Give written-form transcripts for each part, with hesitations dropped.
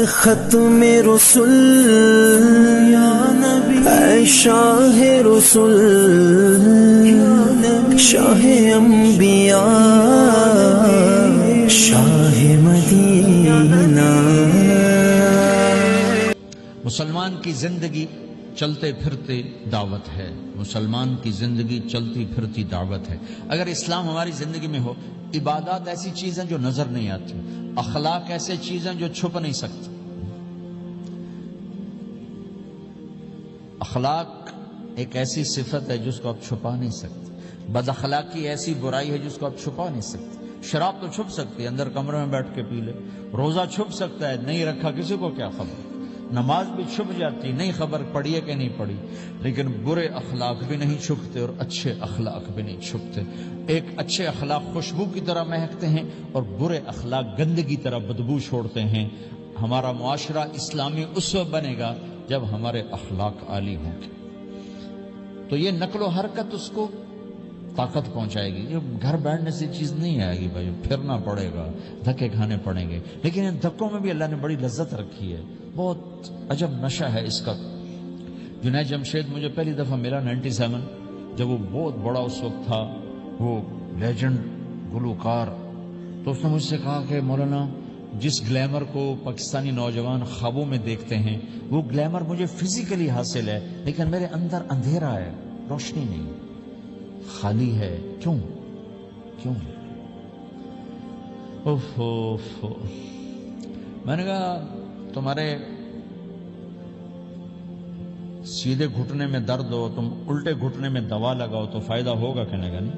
ختم رسل یا نبی، اے شاہ رسل، شاہ انبیاء، شاہ مدینہ۔ مسلمان کی زندگی چلتے پھرتے دعوت ہے، مسلمان کی زندگی چلتی پھرتی دعوت ہے۔ اگر اسلام ہماری زندگی میں ہو، عبادات ایسی چیزیں جو نظر نہیں آتی، اخلاق ایسے چیزیں جو چھپ نہیں سکتی۔ اخلاق ایک ایسی صفت ہے جس کو آپ چھپا نہیں سکتے، بد اخلاقی ایسی برائی ہے جس کو آپ چھپا نہیں سکتے۔ شراب تو چھپ سکتی ہے، اندر کمرے میں بیٹھ کے پی لے، روزہ چھپ سکتا ہے، نہیں رکھا کسی کو کیا خبر، نماز بھی چھپ جاتی، نہیں خبر پڑھی ہے کہ نہیں پڑھی، لیکن برے اخلاق بھی نہیں چھپتے اور اچھے اخلاق بھی نہیں چھپتے۔ ایک اچھے اخلاق خوشبو کی طرح مہکتے ہیں اور برے اخلاق گندگی طرح بدبو چھوڑتے ہیں۔ ہمارا معاشرہ اسلامی اس وقت بنے گا جب ہمارے اخلاق عالی ہوں گے، تو یہ نقل و حرکت اس کو طاقت پہنچائے گی۔ یہ گھر بیٹھنے سے چیز نہیں آئے گی بھائی، پھرنا پڑے گا، دھکے کھانے پڑیں گے، لیکن ان دھکوں میں بھی اللہ نے بڑی لذت رکھی ہے، بہت عجب نشہ ہے اس کا۔ جنید جمشید مجھے پہلی دفعہ ملا 97، جب وہ بہت بڑا اس وقت تھا، وہ لیجنڈ گلوکار، تو اس نے مجھ سے کہا کہ مولانا جس گلیمر کو پاکستانی نوجوان خوابوں میں دیکھتے ہیں وہ گلیمر مجھے فزیکلی حاصل ہے، لیکن میرے اندر اندھیرا ہے، روشنی نہیں، خالی ہے۔ کیوں؟ میں نے کہا تمہارے سیدھے گھٹنے میں درد ہو، تم الٹے گھٹنے میں دوا لگاؤ تو فائدہ ہوگا، کہنے کا نہیں۔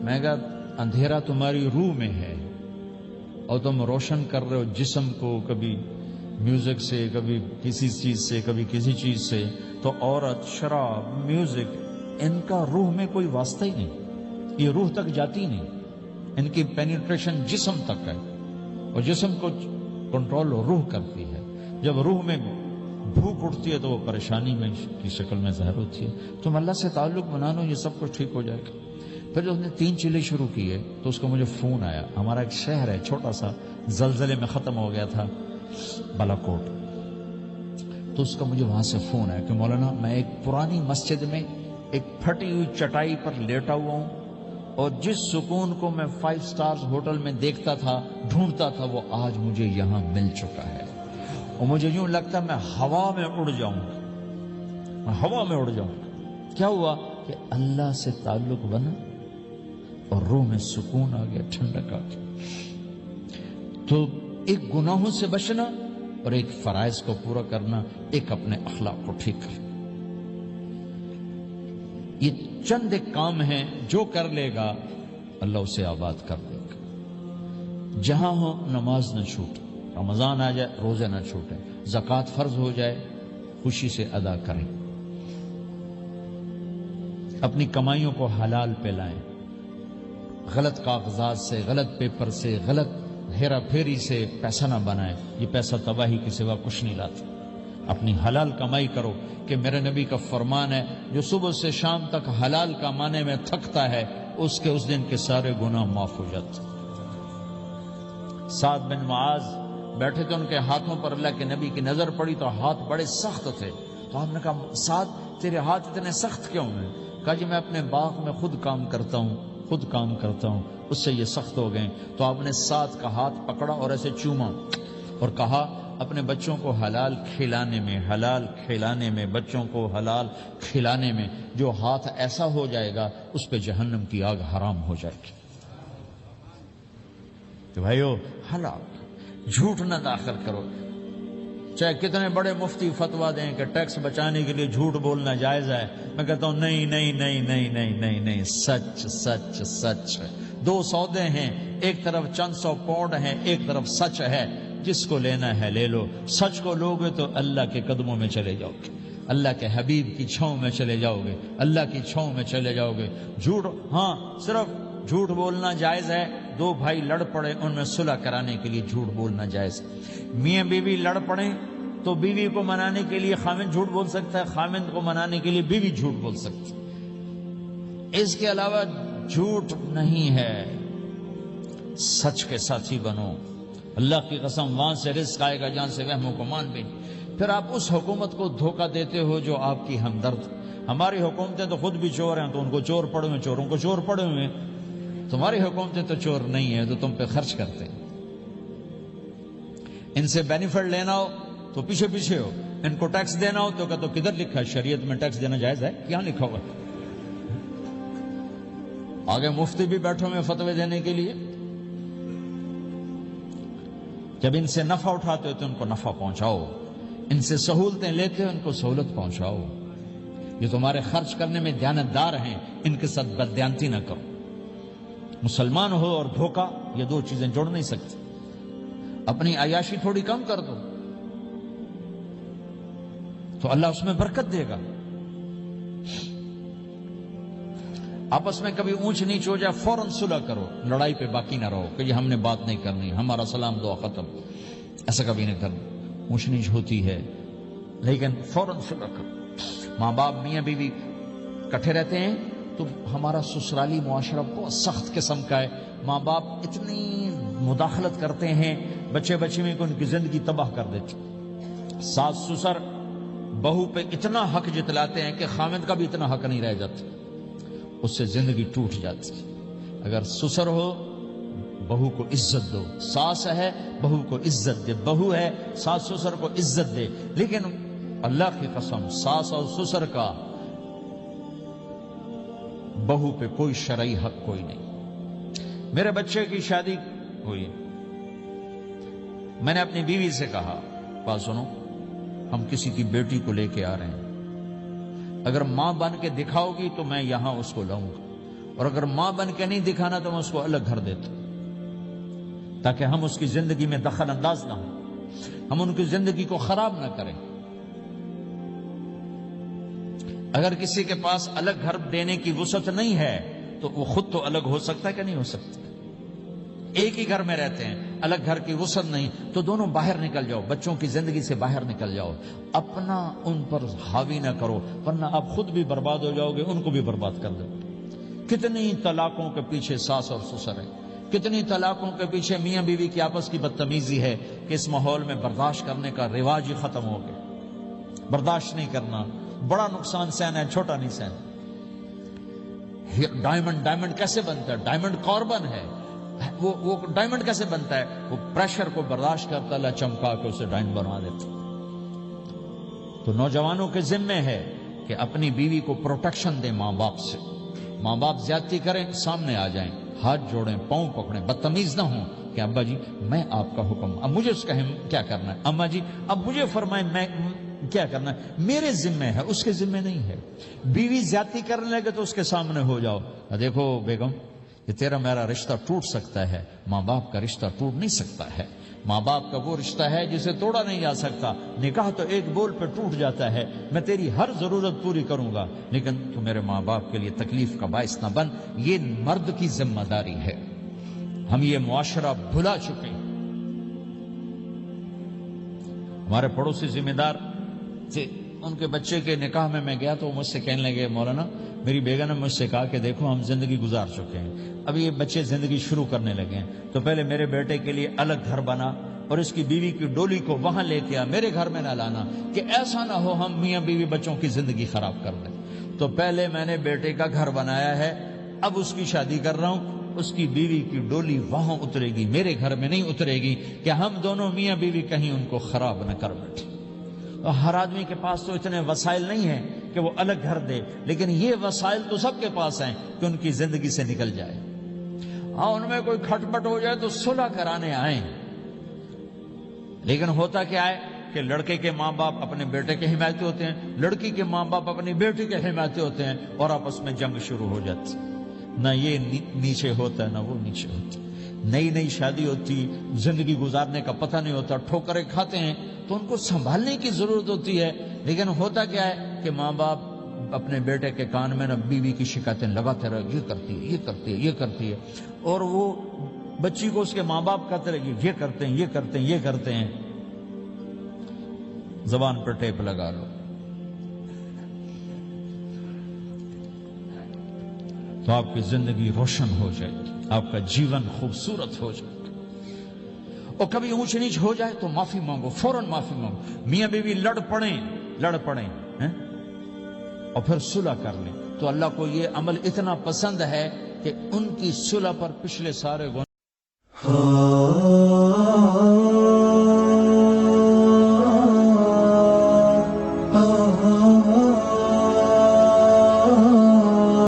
میں کہا اندھیرا تمہاری روح میں ہے اور تم روشن کر رہے ہو جسم کو، کبھی میوزک سے، کبھی کسی چیز سے، کبھی کسی چیز سے، تو عورت، شراب، میوزک، ان کا روح میں کوئی واسطہ ہی نہیں، یہ روح تک جاتی نہیں، ان کی پینیٹریشن جسم تک ہے اور جسم کو کنٹرول روح کرتی ہے۔ جب روح میں بھوک اٹھتی ہے تو وہ پریشانی میں کی شکل میں ظاہر ہوتی ہے۔ تم اللہ سے تعلق بنا لو، یہ سب کچھ ٹھیک ہو جائے گا۔ پھر جب اس نے 3 چیلے شروع کیے تو اس کو مجھے فون آیا، ہمارا ایک شہر ہے چھوٹا سا، زلزلے میں ختم ہو گیا تھا، بالاکوٹ، تو اس کا مجھے وہاں سے فون آیا کہ مولانا میں ایک پرانی مسجد میں ایک پھٹی ہوئی چٹائی پر لیٹا ہوا ہوں اور جس سکون کو میں 5 سٹارز ہوٹل میں دیکھتا تھا، ڈھونڈتا تھا، وہ آج مجھے یہاں مل چکا ہے، اور مجھے یوں لگتا میں ہوا میں اڑ جاؤں گا، میں ہوا میں اڑ جاؤں گا۔ کیا ہوا کہ اللہ سے تعلق بنا اور روح میں سکون آ گیا، ٹھنڈک آ گئی۔ تو ایک گناہوں سے بچنا اور ایک فرائض کو پورا کرنا، ایک اپنے اخلاق کو ٹھیک کرنا، یہ چند ایک کام ہیں جو کر لے گا اللہ اسے آباد کر دے گا۔ جہاں ہو نماز نہ چھوٹے، رمضان آ جائے روزے نہ چھوٹے، زکوٰۃ فرض ہو جائے خوشی سے ادا کریں، اپنی کمائیوں کو حلال پہ لائیں، غلط کاغذات سے، غلط پیپر سے، غلط ہیرا پھیری سے پیسہ نہ بنائیں، یہ پیسہ تباہی کے سوا کچھ نہیں لاتا۔ اپنی حلال کمائی کرو، کہ میرے نبی کا فرمان ہے جو صبح سے شام تک حلال کمانے میں تھکتا ہے اس کے اس دن کے سارے گناہ معاف ہو جاتے۔ سعد بن معاذ بیٹھے تھے، ان کے ہاتھوں پر اللہ کے نبی کی نظر پڑی تو ہاتھ بڑے سخت تھے، تو آپ نے کہا سعد تیرے ہاتھ اتنے سخت کیوں ہیں؟ کہا جی میں اپنے باغ میں خود کام کرتا ہوں، اس سے یہ سخت ہو گئے۔ تو آپ نے سعد کا ہاتھ پکڑا اور ایسے چوما اور کہا اپنے بچوں کو حلال کھلانے میں بچوں کو حلال کھلانے میں جو ہاتھ ایسا ہو جائے گا اس پہ جہنم کی آگ حرام ہو جائے گی۔ تو بھائیو حلال، جھوٹ نہ داخل کرو، چاہے کتنے بڑے مفتی فتویٰ دیں کہ ٹیکس بچانے کے لیے جھوٹ بولنا جائز ہے، میں کہتا ہوں نہیں، سچ ہے۔ 2 سودے ہیں، ایک طرف چند 100 پاؤنڈ ہیں، ایک طرف سچ ہے، جس کو لینا ہے لے لو۔ سچ کو لوگے تو اللہ کے قدموں میں چلے جاؤ گے، اللہ کے حبیب کی چھاؤں میں چلے جاؤ گے، اللہ کی چھاؤں میں چلے جاؤ گے۔ جھوٹ، ہاں صرف جھوٹ بولنا جائز ہے، 2 بھائی لڑ پڑے ان میں صلح کرانے کے لیے جھوٹ بولنا جائز ہے۔ میاں بیوی لڑ پڑیں تو بیوی کو منانے کے لیے خامند جھوٹ بول سکتا ہے، خامند کو منانے کے لیے بیوی جھوٹ بول سکتی ہے۔ اس کے علاوہ جھوٹ نہیں ہے، سچ کے ساتھی بنو، اللہ کی قسم وہاں سے رزق آئے گا جہاں سے وہم و گمان بھی نہیں۔ پھر آپ اس حکومت کو دھوکہ دیتے ہو جو آپ کی ہمدرد۔ ہماری حکومتیں تو خود بھی چور ہیں تو ان کو چور پڑے ہوئے، چوروں کو چور پڑے ہوئے ہیں۔ تمہاری حکومتیں تو چور نہیں ہیں، تو تم پہ خرچ کرتے ہیں۔ ان سے بینیفٹ لینا ہو تو پیچھے پیچھے ہو، ان کو ٹیکس دینا ہو تو کدھر لکھا ہے شریعت میں ٹیکس دینا جائز ہے؟ کیا لکھا ہوگا؟ آگے مفتی بھی بیٹھے ہوئے فتوے دینے کے لیے۔ جب ان سے نفع اٹھاتے ہو تو ان کو نفع پہنچاؤ، ان سے سہولتیں لیتے ہو ان کو سہولت پہنچاؤ۔ یہ تمہارے خرچ کرنے میں دیانتدار ہیں، ان کے ساتھ بددیانتی نہ کرو۔ مسلمان ہو اور دھوکہ، یہ دو چیزیں جوڑ نہیں سکتی۔ اپنی عیاشی تھوڑی کم کر دو تو اللہ اس میں برکت دے گا۔ آپس میں کبھی اونچ نیچ ہو جائے فوراً صلح کرو، لڑائی پہ باقی نہ رہو کہ یہ ہم نے بات نہیں کرنی، ہمارا سلام دعا ختم، ایسا کبھی نہیں کرنا۔ اونچ نیچ ہوتی ہے لیکن فوراً صلح کرو۔ ماں باپ میاں بیوی کٹھے رہتے ہیں تو ہمارا سسرالی معاشرہ بہت سخت قسم کا ہے۔ ماں باپ اتنی مداخلت کرتے ہیں بچے میں کو ان کی زندگی تباہ کر دیتے۔ ساس سسر بہو پہ اتنا حق جتلاتے ہیں کہ خامد کا بھی اتنا حق نہیں رہ جاتا، اس سے زندگی ٹوٹ جاتی۔ اگر سسر ہو بہو کو عزت دو، ساس ہے بہو کو عزت دے، بہو ہے ساس سسر کو عزت دے۔ لیکن اللہ کی قسم ساس اور سسر کا بہو پہ کوئی شرعی حق کوئی نہیں۔ میرے بچے کی شادی ہوئی، میں نے اپنی بیوی سے کہا بات سنو، ہم کسی کی بیٹی کو لے کے آ رہے ہیں، اگر ماں بن کے دکھاؤ گی تو میں یہاں اس کو لاؤں گا، اور اگر ماں بن کے نہیں دکھانا تو میں اس کو الگ گھر دیتا ہوں، تاکہ ہم اس کی زندگی میں دخل انداز نہ ہوں، ہم ان کی زندگی کو خراب نہ کریں۔ اگر کسی کے پاس الگ گھر دینے کی وسعت نہیں ہے تو وہ خود تو الگ ہو سکتا ہے کہ نہیں ہو سکتا؟ ایک ہی گھر میں رہتے ہیں، الگ گھر کی وسعت نہیں تو دونوں باہر نکل جاؤ، بچوں کی زندگی سے باہر نکل جاؤ، اپنا ان پر حاوی نہ کرو، ورنہ آپ خود بھی برباد ہو جاؤ گے، ان کو بھی برباد کر دو۔ کتنی طلاقوں کے پیچھے ساس اور سسر ہے، کتنی طلاقوں کے پیچھے میاں بیوی کی آپس کی بدتمیزی ہے کہ اس ماحول میں برداشت کرنے کا رواج ہی ختم ہو گیا۔ برداشت نہیں کرنا، بڑا نقصان سہنا ہے، چھوٹا نہیں سہنا۔ ڈائمنڈ کیسے بنتا ہے؟ ڈائمنڈ کاربن ہے، وہ ڈائمنڈ کیسے بنتا ہے؟ وہ پریشر کو برداشت کرتا، اللہ چمکا کے اسے ڈائمنڈ بنا دیتا۔ تو نوجوانوں کے ذمے ہے کہ اپنی بیوی کو پروٹیکشن دیں ماں باپ سے۔ ماں باپ زیادتی کریں سامنے آ جائیں، ہاتھ جوڑیں، پاؤں پکڑیں، بدتمیز نہ ہوں کہ ابا جی میں آپ کا حکم، اب مجھے اس کا کیا کرنا ہے، اماں جی اب مجھے فرمائیں میں کیا کرنا ہے، میرے ذمہ ہے، اس کے ذمہ نہیں ہے۔ بیوی زیادتی کرنے لگے تو اس کے سامنے ہو جاؤ، دیکھو بیگم یہ تیرا میرا رشتہ ٹوٹ سکتا ہے، ماں باپ کا رشتہ ٹوٹ نہیں سکتا ہے۔ ماں باپ کا وہ رشتہ ہے جسے توڑا نہیں جا سکتا، نکاح تو ایک بول پہ ٹوٹ جاتا ہے۔ میں تیری ہر ضرورت پوری کروں گا لیکن تو میرے ماں باپ کے لیے تکلیف کا باعث نہ بن، یہ مرد کی ذمہ داری ہے۔ ہم یہ معاشرہ بھلا چکے ہیں۔ ہمارے پڑوسی ذمہ دار تھے، ان کے بچے کے نکاح میں گیا تو مجھ سے کہنے لگے مولانا میری بیگم نے مجھ سے کہا کہ دیکھو ہم زندگی گزار چکے ہیں، اب یہ بچے زندگی شروع کرنے لگے ہیں، تو پہلے میرے بیٹے کے لیے الگ گھر بنا اور اس کی بیوی کی ڈولی کو وہاں لے کے آ، میرے گھر میں نہ لانا کہ ایسا نہ ہو ہم میاں بیوی بچوں کی زندگی خراب کر دیں۔ تو پہلے میں نے بیٹے کا گھر بنایا ہے، اب اس کی شادی کر رہا ہوں، اس کی بیوی کی ڈولی وہاں اترے گی، میرے گھر میں نہیں اترے گی کہ ہم دونوں میاں بیوی کہیں ان کو خراب نہ کر بیٹھے۔ ہر آدمی کے پاس تو اتنے وسائل نہیں ہیں کہ وہ الگ گھر دے، لیکن یہ وسائل تو سب کے پاس ہیں کہ ان کی زندگی سے نکل جائے۔ ہاں ان میں کوئی کھٹ پٹ ہو جائے تو صلح کرانے آئیں، لیکن ہوتا کیا ہے کہ لڑکے کے ماں باپ اپنے بیٹے کے حمایتی ہوتے ہیں، لڑکی کے ماں باپ اپنی بیٹی کے حمایتی ہوتے ہیں اور آپس میں جنگ شروع ہو جاتی، نہ یہ نیچے ہوتا ہے نہ وہ نیچے ہوتا ہے۔ نئی شادی ہوتی، زندگی گزارنے کا پتہ نہیں ہوتا، ٹھوکریں کھاتے ہیں تو ان کو سنبھالنے کی ضرورت ہوتی ہے، لیکن ہوتا کیا ہے کہ ماں باپ اپنے بیٹے کے کان میں نہ بیوی کی شکایتیں لگاتے رہے، یہ کرتی ہے یہ کرتی ہے یہ کرتی ہے، اور وہ بچی کو اس کے ماں باپ کہتے رہے یہ کرتے ہیں یہ کرتے ہیں یہ کرتے ہیں۔ زبان پر ٹیپ لگا لو تو آپ کی زندگی روشن ہو جائے گی، آپ کا جیون خوبصورت ہو جائے گا۔ اور کبھی اونچ نیچ ہو جائے تو معافی مانگو، فوراً معافی مانگو. میاں بیوی لڑ پڑیں ہیں اور پھر صلح کر لیں تو اللہ کو یہ عمل اتنا پسند ہے کہ ان کی صلح پر پچھلے سارے گناہ